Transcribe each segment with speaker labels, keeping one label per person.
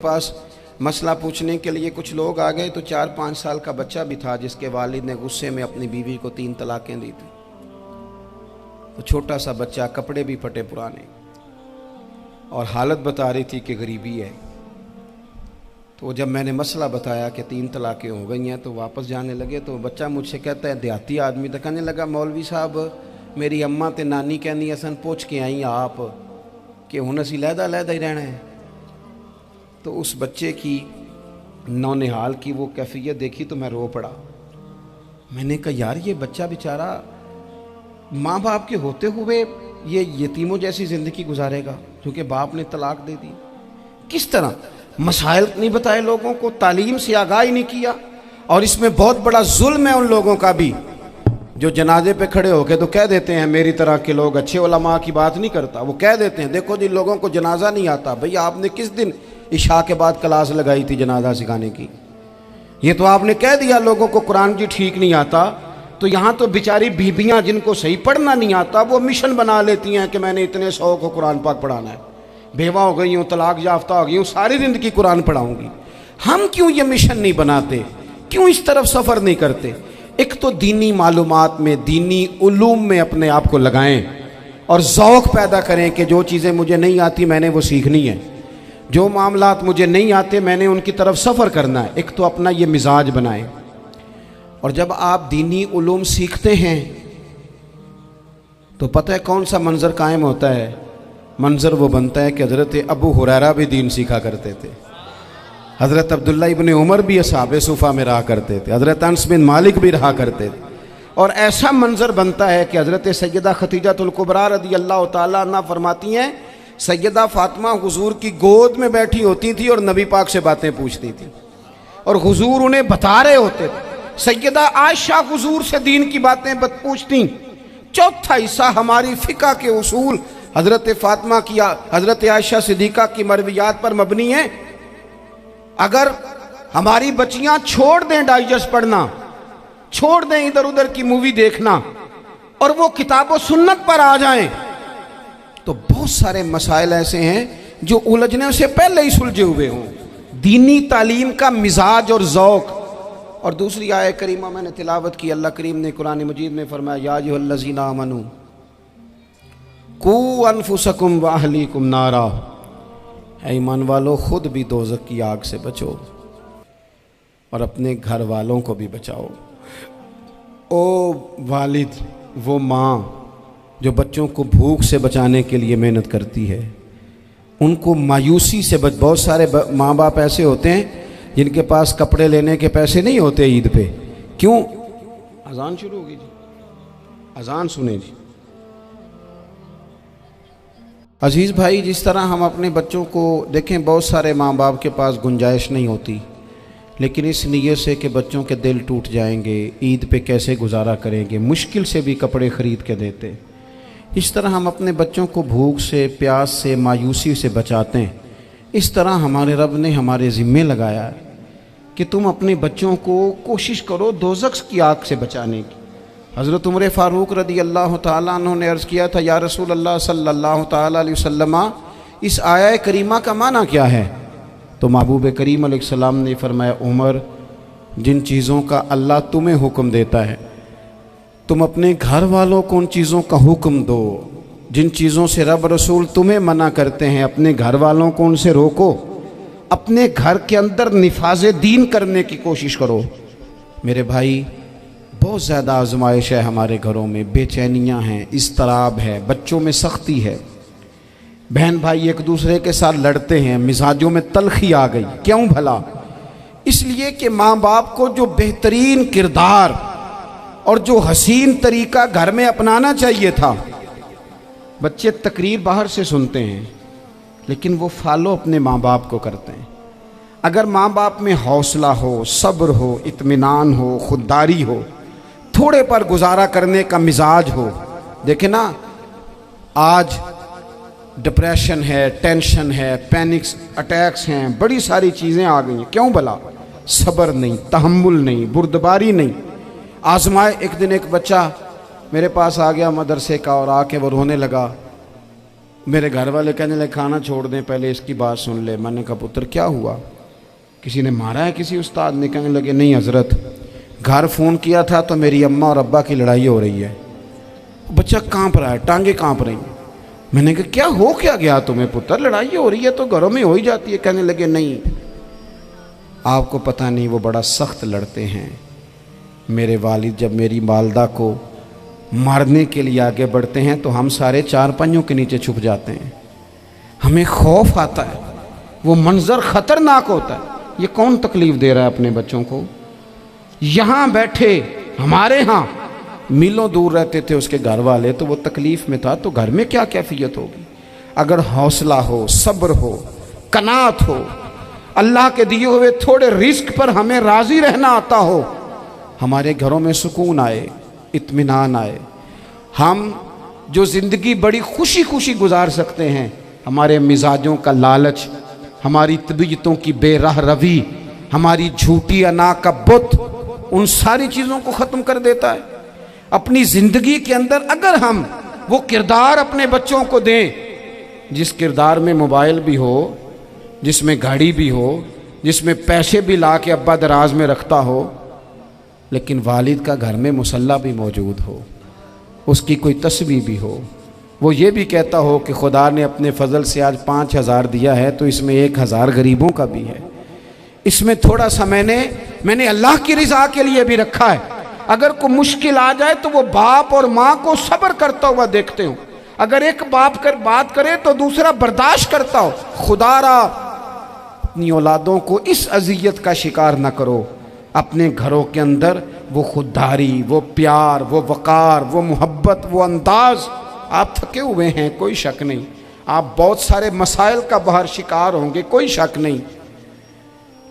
Speaker 1: पास मसला पूछने के लिए कुछ लोग आ गए तो 4-5 साल का बच्चा भी था जिसके वालिद ने गुस्से में अपनी बीवी को 3 तलाकें दी थी। तो छोटा सा बच्चा, कपड़े भी फटे पुराने, और हालत बता रही थी कि गरीबी है। तो जब मैंने मसला बताया कि 3 तलाकें हो गई हैं तो वापस जाने लगे, तो बच्चा मुझसे कहता है, देहाती आदमी तो कहने लगा, मौलवी साहब मेरी अम्मा ते नानी कहनी असन पूछ के आई आप कि हुण असीं लहदा ही रहना है। तो उस बच्चे की नौनिहाल की वो कैफियत देखी तो मैं रो पड़ा। मैंने कहा यार, ये बच्चा बेचारा माँ बाप के होते हुए ये यतीमों जैसी ज़िंदगी गुजारेगा क्योंकि बाप ने तलाक दे दी। किस तरह मसाइल नहीं बताए लोगों को, तालीम से आगाही नहीं किया। और इसमें बहुत बड़ा जुल्म है उन लोगों का भी जो जनाजे पे खड़े होके तो कह देते हैं, मेरी तरह के लोग, अच्छे उलमा की बात नहीं करता, वो कह देते हैं देखो जिन लोगों को जनाजा नहीं आता, भैया आपने किस दिन इशा के बाद क्लास लगाई थी जनाजा सिखाने की? ये तो आपने कह दिया लोगों को कुरान जी ठीक नहीं आता। तो यहाँ तो बेचारी बीबियाँ जिनको सही पढ़ना नहीं आता वो मिशन बना लेती हैं कि मैंने इतने 100 को कुरान पाक पढ़ाना है, बेवा हो गई हूँ, तलाक याफ्ता हो गई हूँ, सारी ज़िंदगी कुरान पढ़ाऊँगी। हम क्यों ये मिशन नहीं बनाते, क्यों इस तरफ सफ़र नहीं करते? एक तो दीनी मालूमात में, दीनी उलूम में अपने आप को लगाएं और ज़ौक़ पैदा करें कि जो चीज़ें मुझे नहीं आती मैंने वो सीखनी है, जो मामलात मुझे नहीं आते मैंने उनकी तरफ सफ़र करना है। एक तो अपना ये मिजाज बनाएं। और जब आप दीनी उलूम सीखते हैं तो पता है कौन सा मंज़र कायम होता है? मंज़र वो बनता है कि हज़रत अबू हुरैरा भी दीन सीखा करते थे, हज़रत अब्दुल्ला इब्ने उमर भी असहाबे सुफ़ा में रहा करते थे, हज़रत अनस बिन मालिक भी रहा करते थे। और ऐसा मंज़र बनता है कि हज़रत सैयदा खदीजतुल कुबरा रज़ी अल्लाह तआला अन्हा फरमाती हैं, सैयदा फातिमा हुजूर की गोद में बैठी होती थी और नबी पाक से बातें पूछती थी और हुजूर उन्हें बता रहे होते थे। सैयदा आयशा हुजूर से दीन की बातें पूछती। चौथा हिस्सा हमारी फ़िक़्ह के उसूल हज़रत फातिमा की, हज़रत आयशा सिद्दीक़ा की मरवियात पर मबनी है। अगर हमारी बच्चियां छोड़ दें डाइजेस्ट पढ़ना, छोड़ दें इधर उधर की मूवी देखना और वो किताब व सुन्नत पर आ जाएं, तो बहुत सारे मसाइल ऐसे हैं जो उलझने से पहले ही सुलझे हुए हों। दीनी तालीम का मिजाज और ज़ौक़। और दूसरी आयत करीमा मैंने तिलावत की, अल्लाह करीम ने कुरान मजीद में फरमाया, या अय्युहल्लज़ीना आमनू कू अनफुसकुम व अहलीकुम नारा, ऐ ईमान वालों खुद भी दोज़ख की आग से बचो और अपने घर वालों को भी बचाओ। ओ वालिद, वो माँ जो बच्चों को भूख से बचाने के लिए मेहनत करती है, उनको मायूसी से बहुत सारे माँ बाप ऐसे होते हैं जिनके पास कपड़े लेने के पैसे नहीं होते ईद पे। क्यों? अजान शुरू होगी जी, अजान सुने जी। अजीज़ भाई, जिस तरह हम अपने बच्चों को देखें, बहुत सारे माँ बाप के पास गुंजाइश नहीं होती, लेकिन इस नीयत से कि बच्चों के दिल टूट जाएंगे, ईद पे कैसे गुजारा करेंगे, मुश्किल से भी कपड़े ख़रीद के देते। इस तरह हम अपने बच्चों को भूख से, प्यास से, मायूसी से बचाते हैं। इस तरह हमारे रब ने हमारे ज़िम्मे लगाया है कि तुम अपने बच्चों को कोशिश करो दोज़ख की आग से बचाने की। हज़रत उमर फ़ारूक रज़ी अल्लाह तआला अन्हु ने अर्ज़ किया था, या रसूल अल्लाह सल्लल्लाहु तआला अलैहि वसल्लम, इस आया करीमा का माना क्या है? तो महबूब करीम अलैहिस्सलाम ने फरमाया, उमर, जिन चीज़ों का अल्लाह तुम्हें हुक्म देता है तुम अपने घर वालों को उन चीज़ों का हुक्म दो। जिन चीज़ों से रब रसूल तुम्हें मना करते हैं अपने घर वालों को उनसे रोको। अपने घर के अंदर निफाज़े दीन करने की कोशिश करो। मेरे भाई, बहुत ज़्यादा आजमाइश है हमारे घरों में, बेचैनियाँ हैं, इज़्तिराब है, बच्चों में सख्ती है, बहन भाई एक दूसरे के साथ लड़ते हैं, मिजाजों में तलखी आ गई। क्यों भला? इसलिए कि माँ बाप को जो बेहतरीन किरदार और जो हसीन तरीका घर में अपनाना चाहिए था, बच्चे तकरीर बाहर से सुनते हैं लेकिन वो फॉलो अपने माँ बाप को करते हैं। अगर माँ बाप में हौसला हो, सब्र हो, इत्मीनान हो, खुददारी हो, थोड़े पर गुजारा करने का मिजाज हो। देखें ना, आज डिप्रेशन है, टेंशन है, पैनिक्स अटैक्स हैं, बड़ी सारी चीज़ें आ गई हैं। क्यों भला? सब्र नहीं, तहम्मुल नहीं, बुर्दबारी नहीं। आजमाए। एक दिन एक बच्चा मेरे पास आ गया मदरसे का और आके वो रोने लगा। मेरे घर वाले कहने लगे खाना छोड़ दें, पहले इसकी बात सुन ले। मैंने कहा पुत्र क्या हुआ, किसी ने मारा है किसी उस्ताद ने? कहने लगे नहीं हजरत, घर फ़ोन किया था तो मेरी अम्मा और अब्बा की लड़ाई हो रही है। बच्चा कांप रहा है, टांगे कांप रही हैं। मैंने कहा क्या हो क्या गया तुम्हें पुत्र, लड़ाई हो रही है तो घरों में हो ही जाती है। कहने लगे नहीं आपको पता नहीं, वो बड़ा सख्त लड़ते हैं। मेरे वालिद जब मेरी वालदा को मारने के लिए आगे बढ़ते हैं तो हम सारे चारपाइयों के नीचे छुप जाते हैं, हमें खौफ आता है, वो मंजर खतरनाक होता है। ये कौन तकलीफ दे रहा है अपने बच्चों को? यहाँ बैठे हमारे यहाँ मीलों दूर रहते थे उसके घर वाले, तो वो तकलीफ में था, तो घर में क्या कैफियत होगी? अगर हौसला हो, सब्र हो, कनात हो, अल्लाह के दिए हुए थोड़े रिस्क पर हमें राजी रहना आता हो, हमारे घरों में सुकून आए, इत्मीनान आए, हम जो ज़िंदगी बड़ी खुशी खुशी गुजार सकते हैं। हमारे मिजाजों का लालच, हमारी तबीयतों की बेराह रवी, हमारी झूठी अना का बुत, उन सारी चीज़ों को ख़त्म कर देता है। अपनी ज़िंदगी के अंदर अगर हम वो किरदार अपने बच्चों को दें, जिस किरदार में मोबाइल भी हो, जिसमें गाड़ी भी हो, जिसमें पैसे भी ला के अब्बा दराज में रखता हो, लेकिन वालिद का घर में मुसल्ला भी मौजूद हो, उसकी कोई तस्वीर भी हो, वो ये भी कहता हो कि खुदा ने अपने फजल से आज 5,000 दिया है तो इसमें 1,000 गरीबों का भी है, इसमें थोड़ा सा मैंने अल्लाह की रिज़ा के लिए भी रखा है। अगर कोई मुश्किल आ जाए तो वो बाप और माँ को सब्र करता हुआ देखते हो। अगर एक बाप कर बात करे तो दूसरा बर्दाश्त करता हो। खुदारा अपनी औलादों को इस अजियत का शिकार न करो। अपने घरों के अंदर वो खुददारी, वो प्यार, वो वक़ार, वो मोहब्बत, वो अंदाज। आप थके हुए हैं, कोई शक नहीं, आप बहुत सारे मसाइल का बाहर शिकार होंगे, कोई शक नहीं,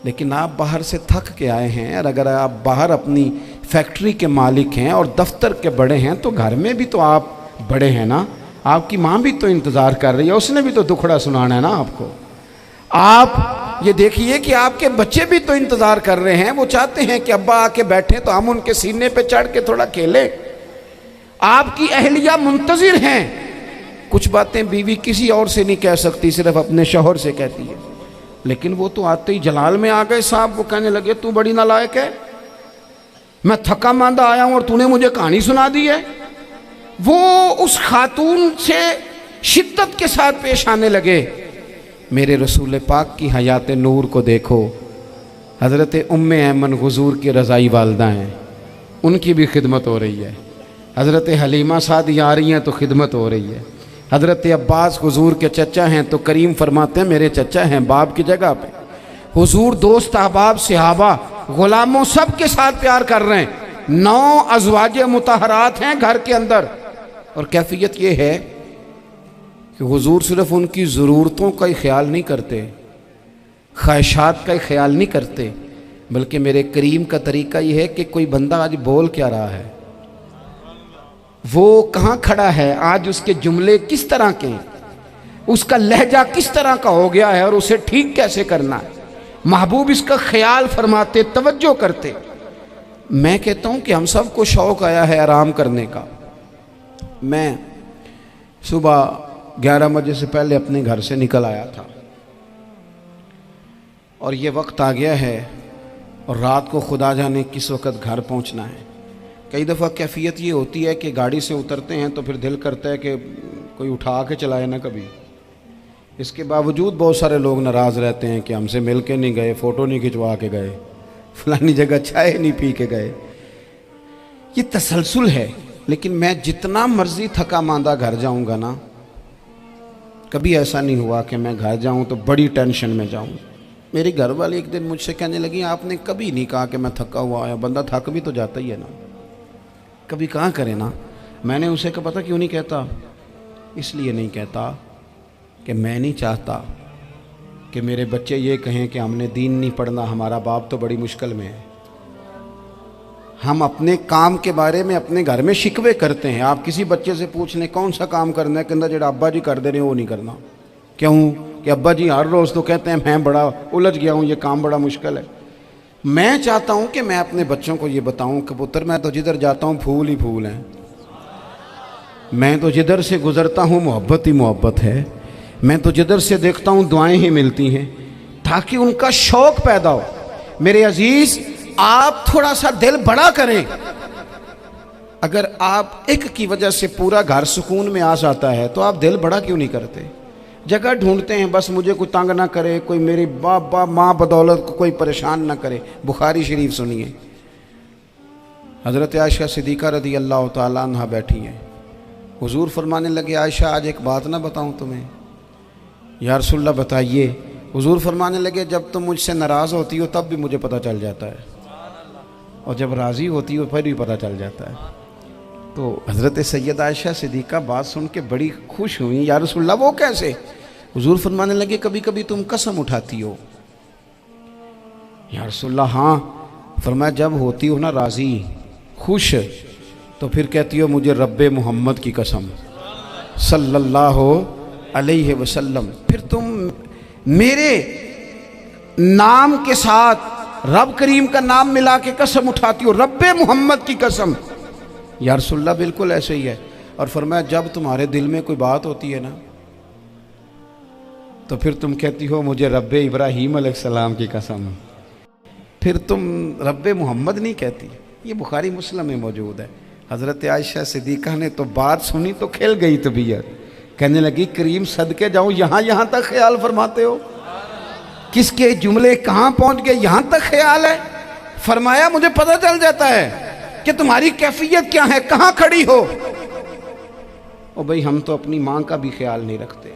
Speaker 1: लेकिन आप बाहर से थक के आए हैं। और अगर आप बाहर अपनी फैक्ट्री के मालिक हैं और दफ्तर के बड़े हैं तो घर में भी तो आप बड़े हैं ना। आपकी माँ भी तो इंतज़ार कर रही है, उसने भी तो दुखड़ा सुनाना है ना आपको। आप ये देखिए कि आपके बच्चे भी तो इंतज़ार कर रहे हैं, वो चाहते हैं कि अब्बा आके बैठे तो हम उनके सीने पे चढ़ के थोड़ा खेलें। आपकी अहलिया मुंतज़िर हैं। कुछ बातें बीवी किसी और से नहीं कह सकती, सिर्फ अपने शौहर से कहती है, लेकिन वो तो आते ही जलाल में आ गए साहब। वो कहने लगे तू बड़ी नालायक है, मैं थका मांदा आया हूं और तूने मुझे कहानी सुना दी है। वो उस खातून से शिद्दत के साथ पेश आने लगे। मेरे रसूल पाक की हयात नूर को देखो, हज़रत उम्मे ऐमन हुज़ूर की रज़ाई वालदा हैं, उनकी भी खिदमत हो रही है। हज़रत हलीमा सादी आ रही हैं तो खिदमत हो रही है। हज़रत अब्बास हुज़ूर के चचा हैं तो करीम फरमाते हैं मेरे चचा हैं बाप की जगह पे। हुज़ूर दोस्त अहबाब सहाबा ग़ुलामों सब के साथ प्यार कर रहे हैं। 9 अज़वाज मुतहरात हैं घर के अंदर। और कैफियत ये है कि हुज़ूर सिर्फ उनकी ज़रूरतों का ही ख्याल नहीं करते, ख्वाहिशात का ही ख्याल नहीं करते, बल्कि मेरे करीम का तरीका ये है कि कोई बंदा आज बोल क्या रहा है, वो कहाँ खड़ा है, आज उसके जुमले किस तरह के हैं, उसका लहजा किस तरह का हो गया है और उसे ठीक कैसे करना है। महबूब इसका ख्याल फरमाते, तवज्जो करते। मैं कहता हूँ कि हम सबको शौक़ आया है आराम करने का। मैं सुबह 11 बजे से पहले अपने घर से निकल आया था और ये वक्त आ गया है और रात को खुदा जाने किस वक़्त घर पहुँचना है। कई दफ़ा कैफियत ये होती है कि गाड़ी से उतरते हैं तो फिर दिल करता है कि कोई उठा के चलाए ना कभी। इसके बावजूद बहुत सारे लोग नाराज़ रहते हैं कि हमसे मिल के नहीं गए, फ़ोटो नहीं खिंचवा के गए, फलानी जगह चाय नहीं पी के गए। ये तसलसल है। लेकिन मैं जितना मर्ज़ी थका मांदा घर जाऊँगा ना, कभी ऐसा नहीं हुआ कि मैं घर जाऊँ तो बड़ी टेंशन में जाऊँ। मेरी घर वाली एक दिन मुझसे कहने लगी आपने कभी नहीं कहा कि मैं थका हुआ आया, बंदा थक भी तो जाता ही है ना, कभी कहाँ करे ना। मैंने उसे कहा पता क्यों नहीं कहता, इसलिए नहीं कहता कि मैं नहीं चाहता कि मेरे बच्चे ये कहें कि हमने दीन नहीं पढ़ना, हमारा बाप तो बड़ी मुश्किल में है। हम अपने काम के बारे में अपने घर में शिकवे करते हैं। आप किसी बच्चे से पूछ लें कौन सा काम करना है, कहता जो अब्बा जी कर दे रहे वो नहीं करना। क्यों? कि अब्बा जी हर रोज़ तो कहते हैं मैं बड़ा उलझ गया हूँ, ये काम बड़ा मुश्किल है। मैं चाहता हूँ कि मैं अपने बच्चों को ये बताऊँ कि पुत्र मैं तो जिधर जाता हूँ फूल ही फूल हैं। मैं तो जिधर से गुज़रता हूँ मोहब्बत ही मोहब्बत है, मैं तो जिधर से देखता हूँ दुआएं ही मिलती हैं, ताकि उनका शौक़ पैदा हो। मेरे अजीज़, आप थोड़ा सा दिल बड़ा करें। अगर आप एक की वजह से पूरा घर सुकून में आ जाता है तो आप दिल बड़ा क्यों नहीं करते? जगह ढूंढते हैं बस मुझे कोई तंग ना करे, कोई मेरी बाप माँ बदौलत को कोई परेशान ना करे। बुखारी शरीफ सुनिए, हज़रत आयशा सिद्दीक़ा रज़ी अल्लाह ताला अन्हा बैठी हैं। हुजूर फरमाने लगे, आयशा आज एक बात ना बताऊं तुम्हें? या रसूलल्लाह बताइए। हुजूर फरमाने लगे, जब तुम मुझसे नाराज़ होती हो तब भी मुझे पता चल जाता है, और जब राज़ी होती हो फिर भी पता चल जाता है। तो हज़रत सैयद आयशा सिद्दीक़ा बात सुन के बड़ी खुश हुई। या रसूलल्लाह वो कैसे? हुजूर फरमाने लगे, कभी कभी तुम कसम उठाती हो। या रसूलल्लाह हाँ। फरमाया, जब होती हो ना राज़ी, खुश, तो फिर कहती हो मुझे रब्बे मोहम्मद की कसम सल्लल्लाहु अलैहि वसल्लम। फिर तुम मेरे नाम के साथ रब करीम का नाम मिला के कसम उठाती हो, रब्बे मोहम्मद की कसम। या रसूलल्लाह बिल्कुल ऐसे ही है। और फरमाया, जब तुम्हारे दिल में कोई बात होती है ना, तो फिर तुम कहती हो मुझे रब्बे इब्राहीम अलैहिस्सलाम की कसम, फिर तुम रब्बे मोहम्मद नहीं कहती। ये बुखारी मुस्लिम में मौजूद है। हज़रत आयशा सिद्दीक़ा ने तो बात सुनी तो खिल गई तबीयत, कहने लगी, करीम सदके जाऊँ, यहाँ तक ख्याल फरमाते हो? किसके जुमले कहाँ पहुँच गए, यहाँ तक ख्याल है? फरमाया, मुझे पता चल जाता है कि तुम्हारी कैफियत क्या है, कहाँ खड़ी हो। ओ भाई, हम तो अपनी माँ का भी ख्याल नहीं रखते।